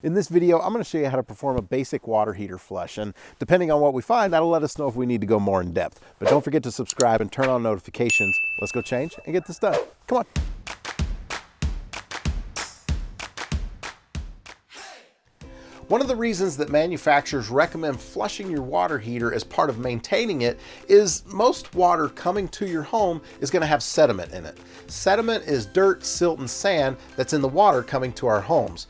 In this video, I'm going to show you how to perform a basic water heater flush, and depending on what we find, that'll let us know if we need to go more in depth. But don't forget to subscribe and turn on notifications. Let's go change and get this done. Come on. One of the reasons that manufacturers recommend flushing your water heater as part of maintaining it is most water coming to your home is going to have sediment in it. Sediment is dirt, silt, and sand that's in the water coming to our homes.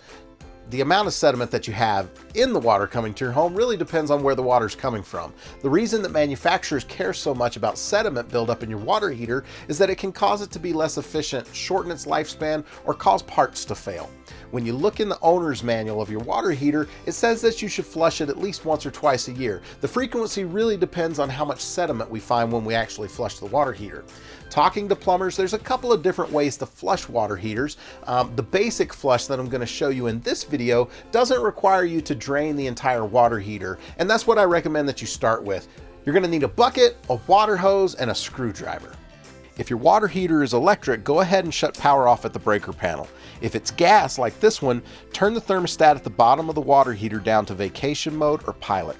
The amount of sediment that you have in the water coming to your home really depends on where the water is coming from. The reason that manufacturers care so much about sediment buildup in your water heater is that it can cause it to be less efficient, shorten its lifespan, or cause parts to fail. When you look in the owner's manual of your water heater, it says that you should flush it at least once or twice a year. The frequency really depends on how much sediment we find when we actually flush the water heater. Talking to plumbers, there's a couple of different ways to flush water heaters. The basic flush that I'm going to show you in this video doesn't require you to drain the entire water heater, and that's what I recommend that you start with. You're going to need a bucket, a water hose, and a screwdriver. If your water heater is electric, go ahead and shut power off at the breaker panel. If it's gas, like this one, turn the thermostat at the bottom of the water heater down to vacation mode or pilot.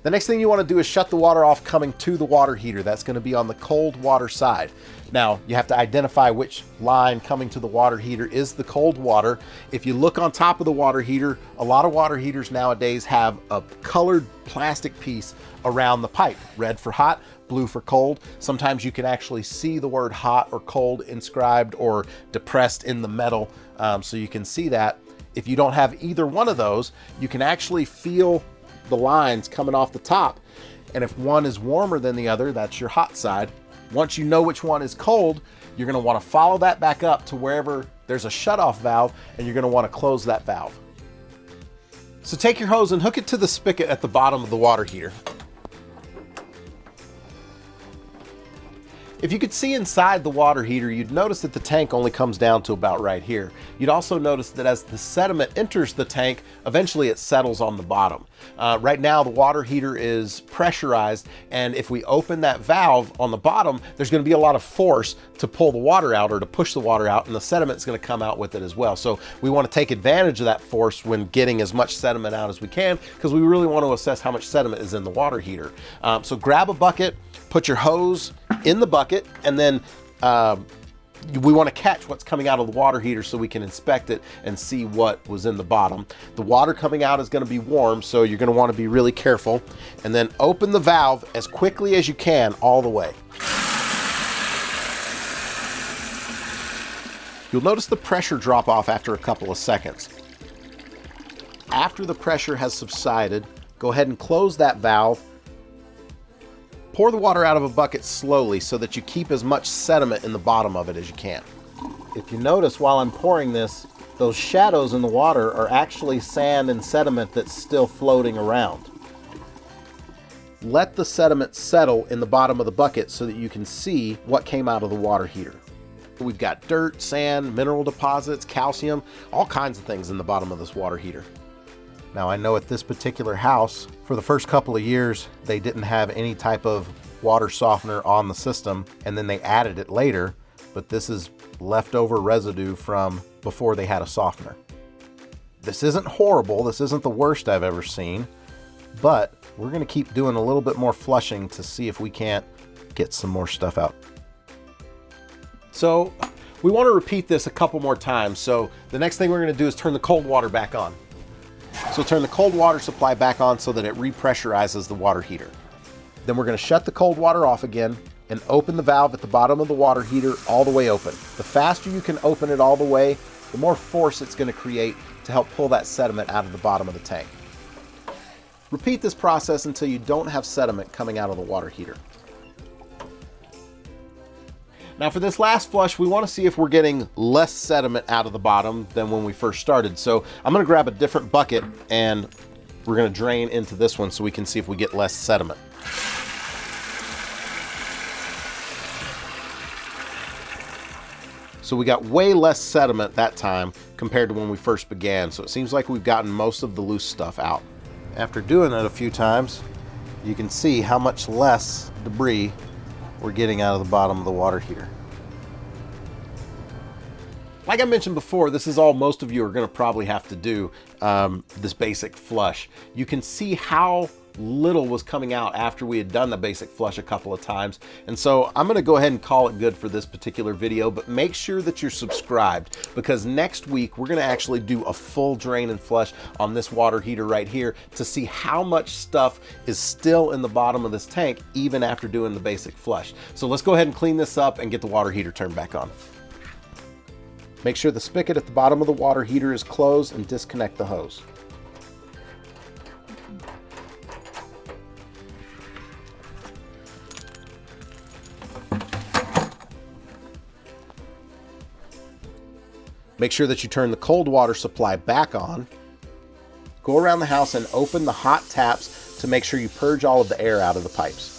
The next thing you want to do is shut the water off coming to the water heater. That's going to be on the cold water side. Now, you have to identify which line coming to the water heater is the cold water. If you look on top of the water heater, a lot of water heaters nowadays have a colored plastic piece around the pipe. Red for hot, blue for cold. Sometimes you can actually see the word hot or cold inscribed or depressed in the metal, so you can see that. If you don't have either one of those, you can actually feel the lines coming off the top, and if one is warmer than the other, that's your hot side. Once you know which one is cold, you're going to want to follow that back up to wherever there's a shutoff valve, and you're going to want to close that valve. So take your hose and hook it to the spigot at the bottom of the water heater. If you could see inside the water heater, you'd notice that the tank only comes down to about right here. You'd also notice that as the sediment enters the tank, eventually it settles on the bottom. Right now, the water heater is pressurized, and if we open that valve on the bottom, there's going to be a lot of force to pull the water out or to push the water out, and the sediment is going to come out with it as well. So we want to take advantage of that force when getting as much sediment out as we can, because we really want to assess how much sediment is in the water heater. So grab a bucket, put your hose in the bucket, and then we want to catch what's coming out of the water heater so we can inspect it and see what was in the bottom. The water coming out is going to be warm, so you're going to want to be really careful. And then open the valve as quickly as you can all the way. You'll notice the pressure drop off after a couple of seconds. After the pressure has subsided, go ahead and close that valve. Pour the water out of a bucket slowly so that you keep as much sediment in the bottom of it as you can. If you notice while I'm pouring this, those shadows in the water are actually sand and sediment that's still floating around. Let the sediment settle in the bottom of the bucket so that you can see what came out of the water heater. We've got dirt, sand, mineral deposits, calcium, all kinds of things in the bottom of this water heater. Now, I know at this particular house, for the first couple of years, they didn't have any type of water softener on the system, and then they added it later, but this is leftover residue from before they had a softener. This isn't horrible, this isn't the worst I've ever seen, but we're going to keep doing a little bit more flushing to see if we can't get some more stuff out. So we want to repeat this a couple more times, so the next thing we're going to do is turn the cold water back on. So turn the cold water supply back on so that it re-pressurizes the water heater. Then we're going to shut the cold water off again and open the valve at the bottom of the water heater all the way open. The faster you can open it all the way, the more force it's going to create to help pull that sediment out of the bottom of the tank. Repeat this process until you don't have sediment coming out of the water heater. Now for this last flush, we want to see if we're getting less sediment out of the bottom than when we first started. So I'm going to grab a different bucket and we're going to drain into this one so we can see if we get less sediment. So we got way less sediment that time compared to when we first began. So it seems like we've gotten most of the loose stuff out. After doing it a few times, you can see how much less debris we're getting out of the bottom of the water heater. Like I mentioned before, this is all most of you are going to probably have to do, this basic flush. You can see how little was coming out after we had done the basic flush a couple of times. And so I'm going to go ahead and call it good for this particular video, but make sure that you're subscribed, because next week we're going to actually do a full drain and flush on this water heater right here to see how much stuff is still in the bottom of this tank even after doing the basic flush. So let's go ahead and clean this up and get the water heater turned back on. Make sure the spigot at the bottom of the water heater is closed and disconnect the hose. Make sure that you turn the cold water supply back on. Go around the house and open the hot taps to make sure you purge all of the air out of the pipes.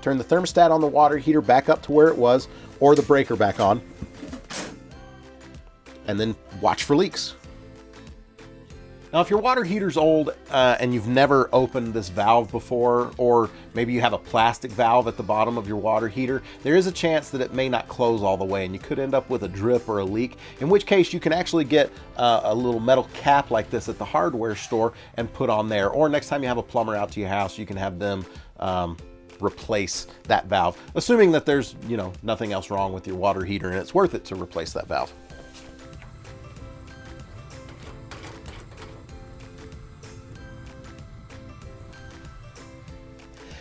Turn the thermostat on the water heater back up to where it was, or the breaker back on, and then watch for leaks. Now, if your water heater's old and you've never opened this valve before, or maybe you have a plastic valve at the bottom of your water heater, there is a chance that it may not close all the way and you could end up with a drip or a leak, in which case you can actually get a little metal cap like this at the hardware store and put on there. Or next time you have a plumber out to your house, you can have them replace that valve, assuming that there's, you know, nothing else wrong with your water heater and it's worth it to replace that valve.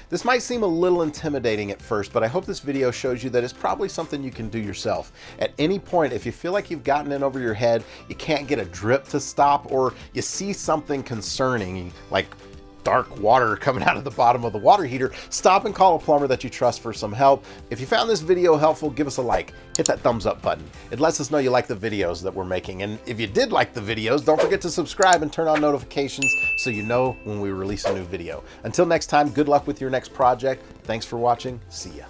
This might seem a little intimidating at first, but I hope this video shows you that it's probably something you can do yourself. At any point, if you feel like you've gotten in over your head, you can't get a drip to stop, or you see something concerning, like dark water coming out of the bottom of the water heater, stop and call a plumber that you trust for some help. If you found this video helpful, give us a like, hit that thumbs up button. It lets us know you like the videos that we're making. And if you did like the videos, don't forget to subscribe and turn on notifications so you know when we release a new video. Until next time, good luck with your next project. Thanks for watching. See ya.